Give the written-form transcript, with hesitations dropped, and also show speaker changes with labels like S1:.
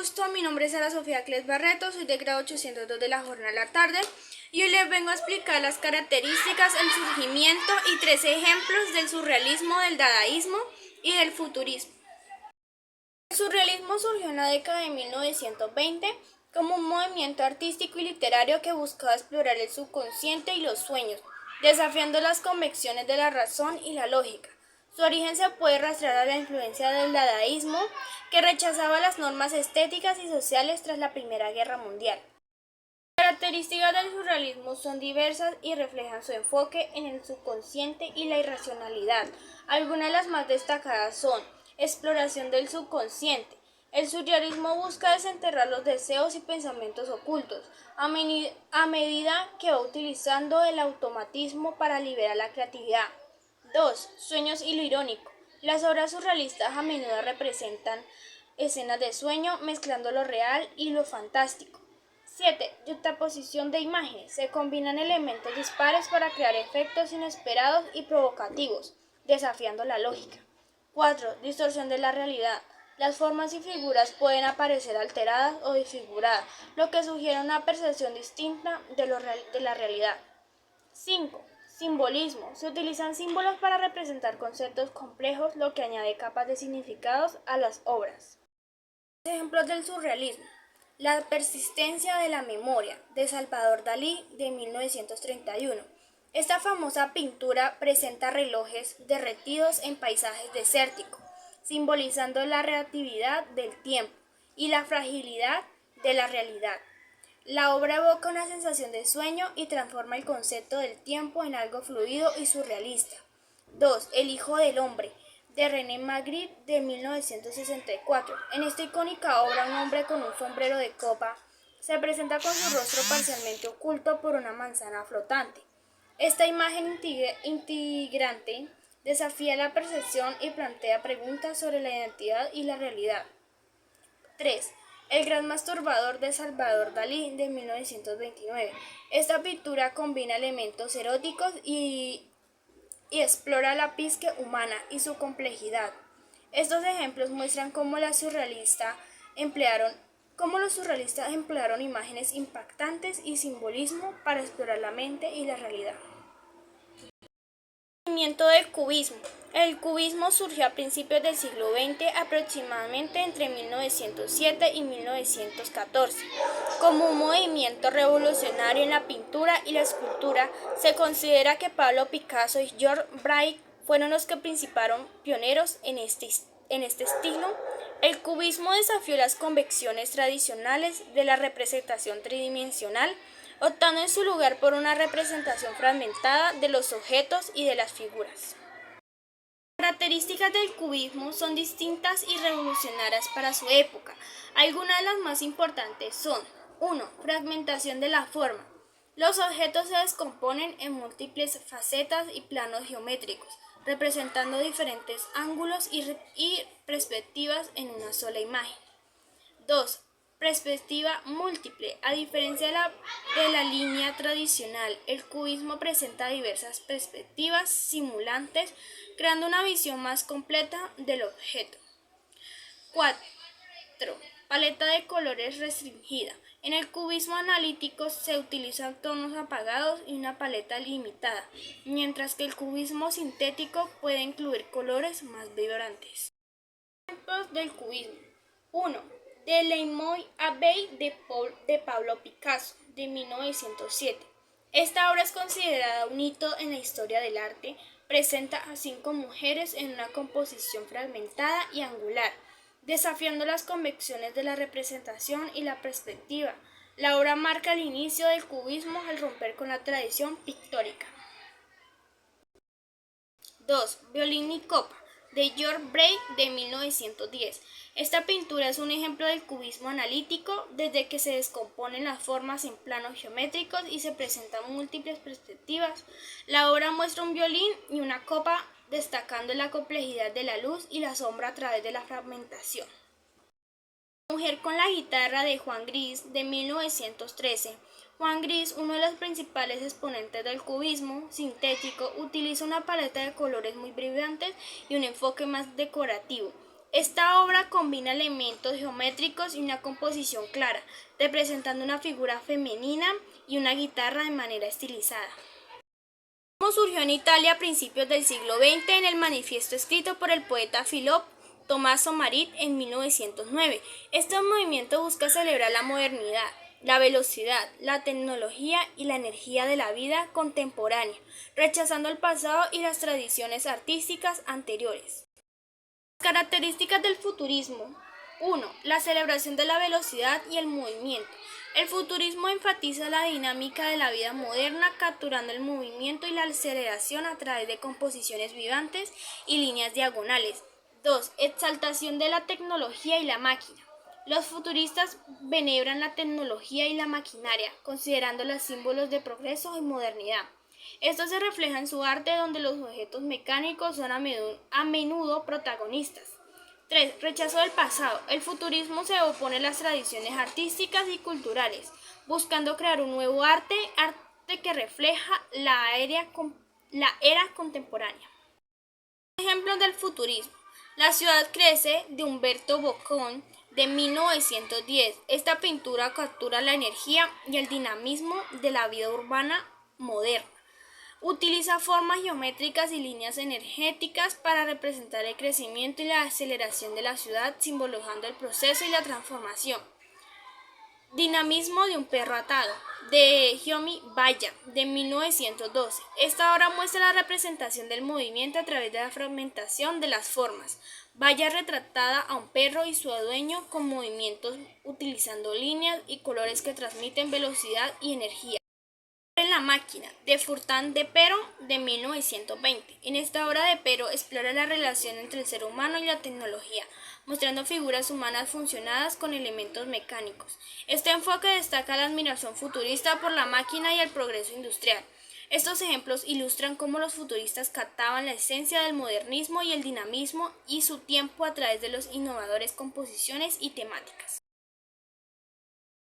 S1: gusto, mi nombre es Sara Sofía Cles Barreto, soy de grado 802 de la jornada de la tarde y hoy les vengo a explicar las características, el surgimiento y 3 ejemplos del surrealismo, del dadaísmo y del futurismo. El surrealismo surgió en la década de 1920 como un movimiento artístico y literario que buscaba explorar el subconsciente y los sueños, desafiando las convenciones de la razón y la lógica. Su origen se puede rastrear a la influencia del dadaísmo, que rechazaba las normas estéticas y sociales tras la Primera Guerra Mundial. Las características del surrealismo son diversas y reflejan su enfoque en el subconsciente y la irracionalidad. Algunas de las más destacadas son: exploración del subconsciente. El surrealismo busca desenterrar los deseos y pensamientos ocultos, a medida que va utilizando el automatismo para liberar la creatividad. 2. Sueños y lo irónico. Las obras surrealistas a menudo representan escenas de sueño mezclando lo real y lo fantástico. 7. Yuxtaposición de imágenes. Se combinan elementos dispares para crear efectos inesperados y provocativos, desafiando la lógica. 4. Distorsión de la realidad. Las formas y figuras pueden aparecer alteradas o desfiguradas, lo que sugiere una percepción distinta de la realidad. 5. Simbolismo. Se utilizan símbolos para representar conceptos complejos, lo que añade capas de significados a las obras. Ejemplos del surrealismo: La persistencia de la memoria, de Salvador Dalí, de 1931. Esta famosa pintura presenta relojes derretidos en paisajes desérticos, simbolizando la relatividad del tiempo y la fragilidad de la realidad. La obra evoca una sensación de sueño y transforma el concepto del tiempo en algo fluido y surrealista. 2. El Hijo del Hombre, de René Magritte, de 1964. En esta icónica obra, un hombre con un sombrero de copa se presenta con su rostro parcialmente oculto por una manzana flotante. Esta imagen integrante desafía la percepción y plantea preguntas sobre la identidad y la realidad. 3. El Gran Masturbador, de Salvador Dalí, de 1929. Esta pintura combina elementos eróticos y explora la psique humana y su complejidad. Estos ejemplos muestran cómo los surrealistas emplearon imágenes impactantes y simbolismo para explorar la mente y la realidad. Surgimiento del cubismo. El cubismo surgió a principios del siglo XX, aproximadamente entre 1907 y 1914. Como un movimiento revolucionario en la pintura y la escultura, se considera que Pablo Picasso y George Braque fueron los que principales pioneros en este estilo. El cubismo desafió las convenciones tradicionales de la representación tridimensional, optando en su lugar por una representación fragmentada de los objetos y de las figuras. Las características del cubismo son distintas y revolucionarias para su época. Algunas de las más importantes son: 1. Fragmentación de la forma. Los objetos se descomponen en múltiples facetas y planos geométricos, representando diferentes ángulos y perspectivas en una sola imagen. 2. Perspectiva múltiple. A diferencia de la línea tradicional, el cubismo presenta diversas perspectivas simulantes, creando una visión más completa del objeto. 4. Paleta de colores restringida. En el cubismo analítico se utilizan tonos apagados y una paleta limitada, mientras que el cubismo sintético puede incluir colores más vibrantes. Ejemplos del cubismo: 1. De Lemoine Abbey, de Pablo Picasso, de 1907. Esta obra es considerada un hito en la historia del arte. Presenta a 5 mujeres en una composición fragmentada y angular, desafiando las convenciones de la representación y la perspectiva. La obra marca el inicio del cubismo al romper con la tradición pictórica. 2. Violín y copa, de George Braque, de 1910. Esta pintura es un ejemplo del cubismo analítico, desde que se descomponen las formas en planos geométricos y se presentan múltiples perspectivas. La obra muestra un violín y una copa, destacando la complejidad de la luz y la sombra a través de la fragmentación. Mujer con la guitarra, de Juan Gris, de 1913. Juan Gris, uno de los principales exponentes del cubismo sintético, utiliza una paleta de colores muy brillantes y un enfoque más decorativo. Esta obra combina elementos geométricos y una composición clara, representando una figura femenina y una guitarra de manera estilizada. Como surgió en Italia a principios del siglo XX en el manifiesto escrito por el poeta Philippe Tommaso Marit en 1909. Este movimiento busca celebrar la modernidad, la velocidad, la tecnología y la energía de la vida contemporánea, rechazando el pasado y las tradiciones artísticas anteriores. Características del futurismo. 1. La celebración de la velocidad y el movimiento. El futurismo enfatiza la dinámica de la vida moderna, capturando el movimiento y la aceleración a través de composiciones vivantes y líneas diagonales. 2. Exaltación de la tecnología y la máquina. Los futuristas veneran la tecnología y la maquinaria, considerándolas símbolos de progreso y modernidad. Esto se refleja en su arte, donde los objetos mecánicos son a menudo protagonistas. 3. Rechazo del pasado. El futurismo se opone a las tradiciones artísticas y culturales, buscando crear un nuevo arte que refleja la era contemporánea. Ejemplos del futurismo. La ciudad crece, de Umberto Bocón, de 1910. Esta pintura captura la energía y el dinamismo de la vida urbana moderna. Utiliza formas geométricas y líneas energéticas para representar el crecimiento y la aceleración de la ciudad, simbolizando el proceso y la transformación. Dinamismo de un perro atado, de Giomi Balla, de 1912. Esta obra muestra la representación del movimiento a través de la fragmentación de las formas. Balla retratada a un perro y su dueño con movimientos utilizando líneas y colores que transmiten velocidad y energía. En la máquina, de Furtán de Pero, de 1920. En esta obra de Pero explora la relación entre el ser humano y la tecnología, mostrando figuras humanas funcionadas con elementos mecánicos. Este enfoque destaca la admiración futurista por la máquina y el progreso industrial. Estos ejemplos ilustran cómo los futuristas captaban la esencia del modernismo y el dinamismo y su tiempo a través de las innovadoras composiciones y temáticas.